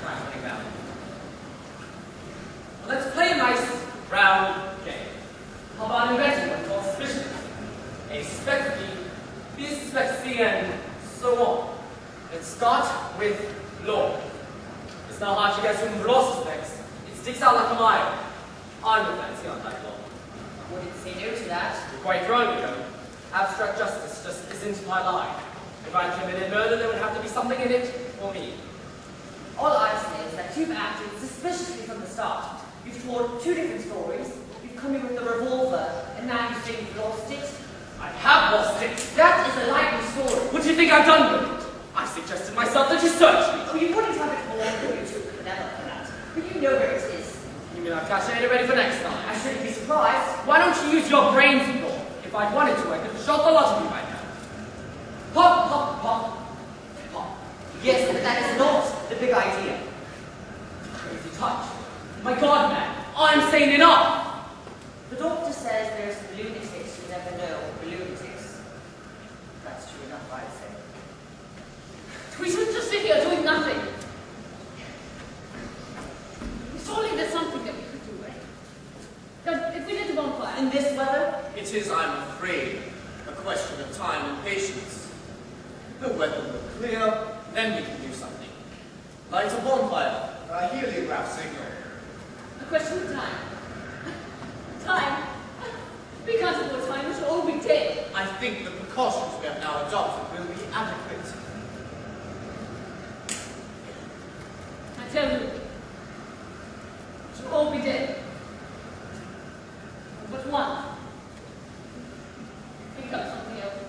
time running down. Well, let's play a nice round game. How about inventing what's called suspicion? A spectacle, B spectacle, and so on. Let's start with Blore. It's not hard to guess whom Blore suspects. It sticks out like a mile. I'm a fancy, aren't I, Blore? I wouldn't say no to that. You're quite wrong, you know. Abstract justice just isn't my line. If I committed murder, there would have to be something in it for me. All I say is that you've acted suspiciously from the start. You've told two different stories. You've come in with a revolver, and now you say you've lost it. I have lost it. That is a likely story. What do you think I've done with it? I suggested myself that you search me. Oh, you wouldn't have it all for you to clever for that. But you know where it is. You mean I've cached it ready for next time? I shouldn't be surprised. Why don't you use your brains, Blore? If I'd wanted to, I could have shot the lot of you by now. Pop, pop, pop, pop. Yes, but that is not the big idea. Crazy touch. My God, man, I'm sane enough. The doctor says there's lunatics who never know lunatics. That's true enough, I'd say. We shouldn't just sit here doing nothing. Surely there's something that we could do, right? If we lit a bonfire. In this weather? It is, I'm afraid, a question of time and patience. The weather will clear, then we can do something. Light a bonfire. A heliograph signal. A question of time. Time? We can't afford time, we shall all be dead. I think the precautions we have now adopted will be adequate. I tell you, we shall all be dead. But one. Think up something else.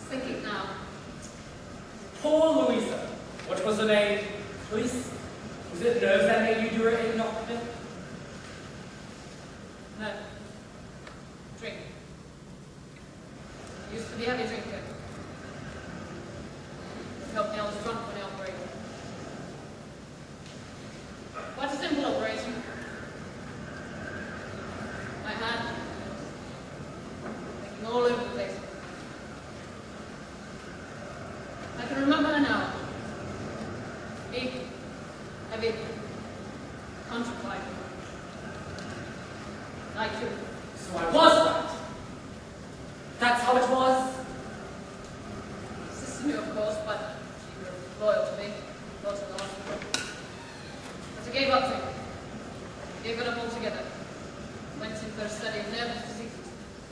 Thinking now. Poor Louisa. What was her name? Police? Was it nerves that made you do her ignominy? No. Drink. Used to be a heavy drinker. Helped me, I was drunk when I operated. Quite a simple operation. My hand. Making all over the place. I can remember her now. Big, heavy, countrified. Like you. So I was right. That's how it was. Sister knew, of course, but she was loyal to me. Loyal to the last one. But I gave up to it. Gave it up altogether. Went in for a study of nervous diseases.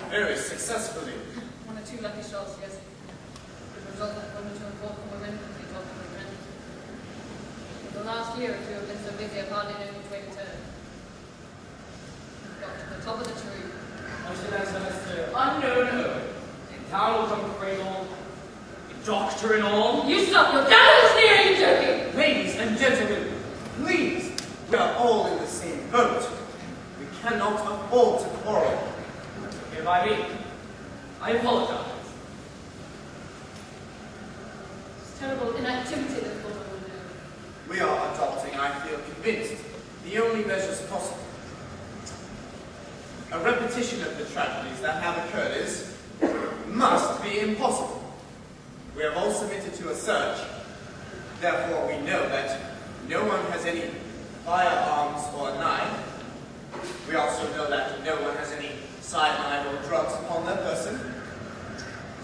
Very successfully. One or two lucky shots, yes. The result of 1 or 2 important women, they talked to my friend. For the last year or two, I've been so busy I've hardly known which way to turn. Got to the top of the tree. Until that semester, unknown hood. In town will come cradle. A doctor and all. You stop! You're down the sneer, you joking! Ladies and gentlemen, please, we are all in the same boat. We cannot afford to quarrel. Okay by me. I apologize. It's terrible inactivity that Blore will do. We are adopting, I feel convinced, the only measures possible. A repetition of the tragedies that have occurred must be impossible. We have all submitted to a search. Therefore, we know that no one has any firearms or knife. We also know that no one has any cyanide or drugs upon their person.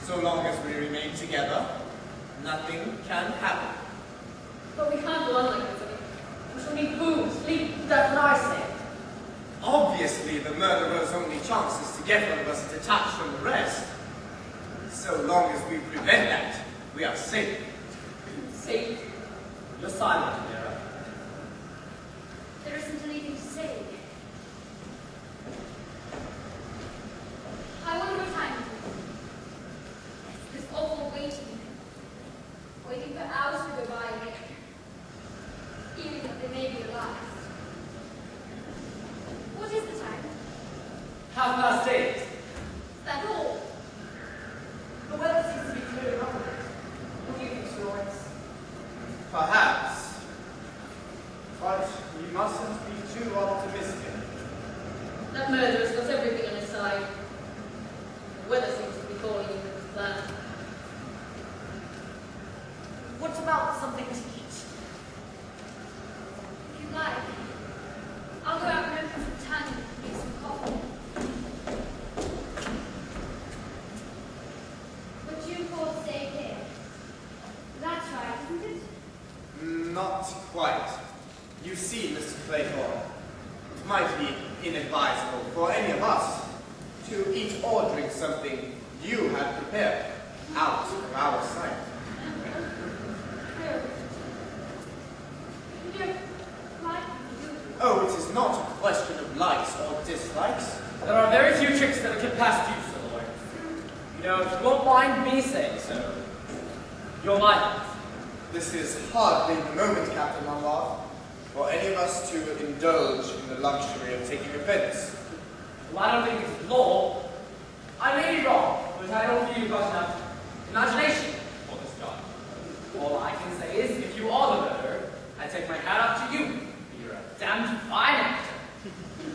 So long as we remain together, nothing can happen. But we can't go on like this. We shall need food, sleep. That's what I say. Obviously, the murderer's only chance is to get one of us detached from the rest. So long as we prevent that, we are safe. Safe. You're silent, Vera. There isn't anything to say. I wonder what time it is. This awful waiting. Waiting for hours to go by and even if they may be the last. What is the time? 8:30. Is that all? The weather seems to be clearing up a bit. What do you think, Sir Lawrence? Perhaps. But you mustn't be too optimistic. That murderer's got everything on his side. The weather seems to be falling in with his plan. What about something to eat? Not quite. You see, Mr. Claythorne, it might be inadvisable for any of us to eat or drink something you had prepared out of our sight. Oh, it is not a question of likes or dislikes. There are very few tricks that can pass due, Sir Lord. You know, if you won't mind me saying so, you're mine. This is hardly the moment, Captain Lombard, for any of us to indulge in the luxury of taking offense. Well, I don't think it's law. I may be wrong, but I don't feel you've got enough imagination for this job. All I can say is, if you are the murderer, I take my hat off to you. You're a damned fine actor.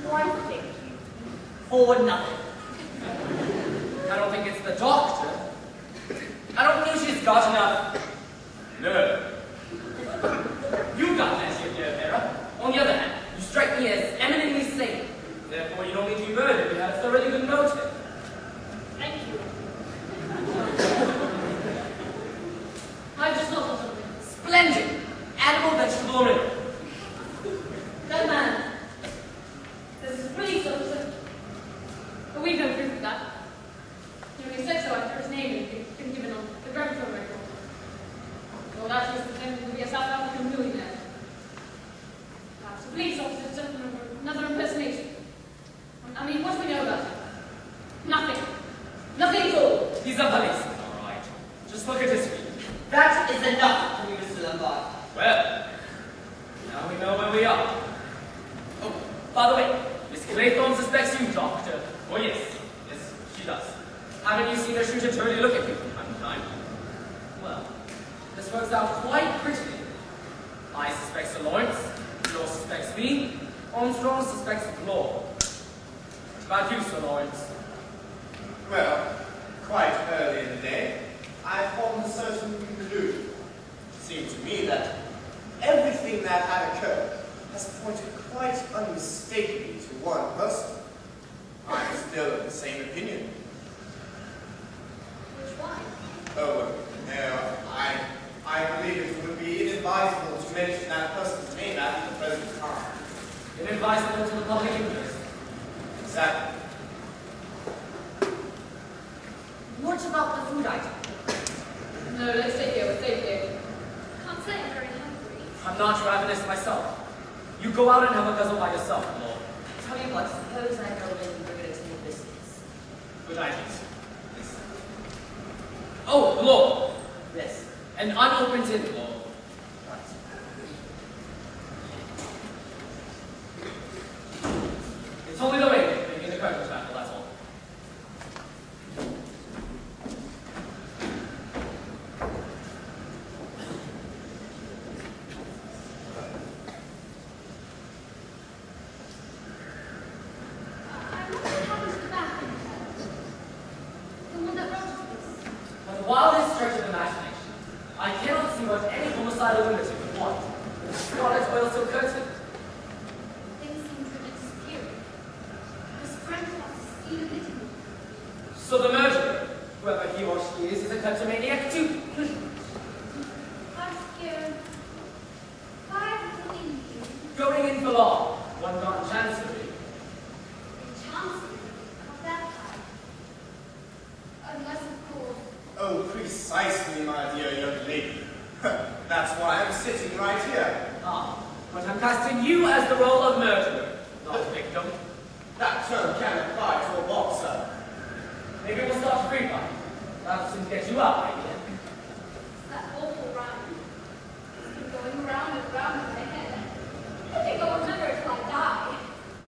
Why thank you? For nothing. I don't think it's the doctor. I don't feel she's got enough nerve. You've got plenty of nerve, Vera. On the other hand, you strike me as eminently sane. Therefore, you don't need to be murdered. You have a thoroughly good motive. Thank you. I've just thought of something. Splendid! Animal, vegetable, or mineral. That man. This is a police officer. But we've no proof of that. The only sex actor, his name has been given on the gramophone record. Well, that was pretending to be a South African millionaire. Perhaps a police officer sent him another impersonation. I mean, what do we know about him? Nothing. Nothing at all. He's a policeman, all right. Just look at his feet. That is enough for me, Mr. Lombard. Well, now we know where we are. Oh, by the way, Miss Claythorne suspects you, Doctor. Oh, yes. Yes, she does. Haven't you seen her shoot a dirty look at you from time to time? Well, this works out quite prettily. I suspect Sir Lawrence, Blore suspects me, Armstrong suspects Blore. What about you, Sir Lawrence? Well, quite early in the day, I formed a certain conclusion. It seemed to me that everything that had occurred has pointed quite unmistakably to one person. I'm still of the same opinion. Which one? Oh, no, I believe it would be inadvisable to mention that person's name at the present time. Inadvisable to the public interest. Exactly. What about the food item? No, let's stay here. We'll stay here. Can't say I'm very hungry. I'm not ravenous myself. You go out and have a guzzle by yourself, Blore. Tell you what, suppose I go in and bring it to your business. Good idea. Yes. Oh, Blore! Yes. An unopened tin, Blore. Right. It's only the way making the curtains battle, that's all. I wonder what happened to the back of the head. The one that wrote this. But the wildest stretch of imagination, I cannot see what any homicidal lunatic would want. Scarlet oil so curtain. Things seem to have disappeared. This Brent was even little. So the murderer, whoever he or she is a kleptomaniac too. I'm scared. Why would you leave you? Going in for law, one gone chancery. In Chancery? Not that high. Unless, of course, Oh, precisely, my dear young lady. That's why I'm sitting right here. Ah, but I'm casting you as the role of murderer, not victim. That term can apply to a boxer. Maybe we'll start a free fight. That'll soon get you out,